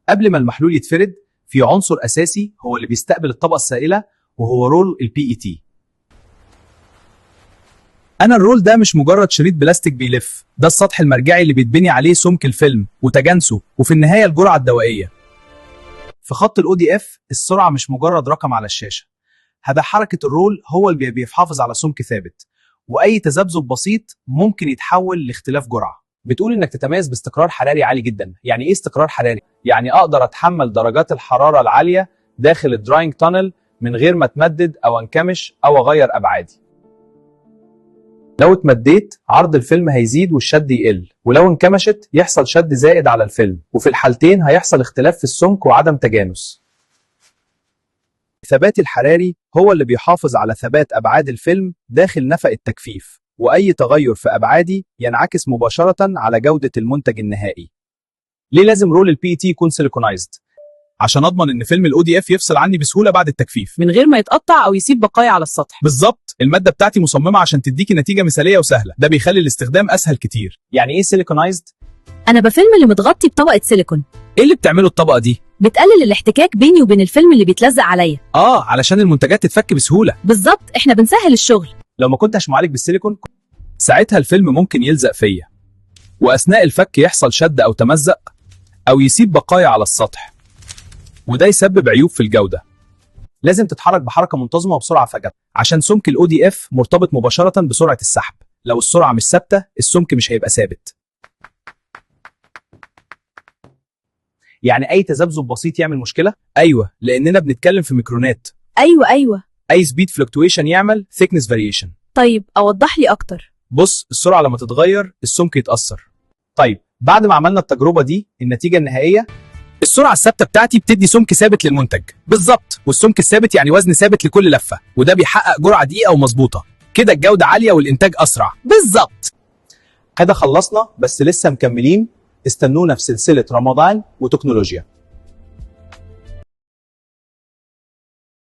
قبل ما المحلول يتفرد في عنصر أساسي هو اللي بيستقبل الطبقة السائلة، وهو رول الPET. أنا الرول ده مش مجرد شريط بلاستيك بيلف، ده السطح المرجعي اللي بيتبني عليه سمك الفيلم وتجانسه وفي النهاية الجرعة الدوائية. في خط الODF السرعة مش مجرد رقم على الشاشة، هذا حركة الرول هو اللي بيحافظ على سمك ثابت، وأي تذبذب بسيط ممكن يتحول لاختلاف جرعة. بتقول إنك تتميز باستقرار حراري عالي جدا. يعني إيه استقرار حراري؟ يعني أقدر أتحمل درجات الحرارة العالية داخل الدراينج تانل من غير ما أتمدد أو أنكمش أو أغير أبعادي. لو اتمديت عرض الفيلم هيزيد والشد يقل، ولو انكمشت يحصل شد زائد على الفيلم، وفي الحالتين هيحصل اختلاف في السمك وعدم تجانس. الثبات الحراري هو اللي بيحافظ على ثبات أبعاد الفيلم داخل نفق التجفيف، وأي تغير في أبعادي ينعكس مباشرة على جودة المنتج النهائي. ليه لازم رول الPET يكون سيليكونايزد؟ عشان أضمن إن فيلم الODF يفصل عني بسهولة بعد التجفيف من غير ما يتقطع أو يسيب بقايا على السطح. بالظبط، المادة بتاعتي مصممة عشان تديكي نتيجة مثالية وسهلة، ده بيخلي الاستخدام أسهل كتير. يعني إيه سيليكونايزد؟ أنا بفيلم اللي متغطي بطبقة سيليكون. إيه اللي بتعمله الطبقة دي؟ بتقلل الاحتكاك بيني وبين الفيلم اللي بيتلزق عليا. علشان المنتجات تتفك بسهولة. بالظبط، إحنا بنسهل الشغل. لو ما كنتش معالج بالسيليكون ساعتها الفيلم ممكن يلزق فيا، وأثناء الفك يحصل شد أو تمزق أو يسيب بقايا على السطح، وده يسبب عيوب في الجودة. لازم تتحرك بحركة منتظمة وبسرعة فجأة، عشان سمك الODF مرتبط مباشرة بسرعة السحب. لو السرعة مش ثابتة السمك مش هيبقى ثابت. يعني أي تذبذب بسيط يعمل مشكلة؟ أيوة، لأننا بنتكلم في ميكرونات. أيوة. أي سبيد فلكتويشن يعمل thickness variation. طيب أوضح لي أكتر. بص، السرعة لما تتغير السمك يتأثر. طيب بعد ما عملنا التجربة دي، النتيجة النهائية السرعة الثابتة بتاعتي بتدي سمك ثابت للمنتج. بالظبط، والسمك الثابت يعني وزن ثابت لكل لفة، وده بيحقق جرعة دقيقة ومظبوطة. كده الجودة عالية والإنتاج أسرع. بالظبط. كده خلصنا، بس لسه مكملين. استنونا في سلسلة رمضان وتكنولوجيا.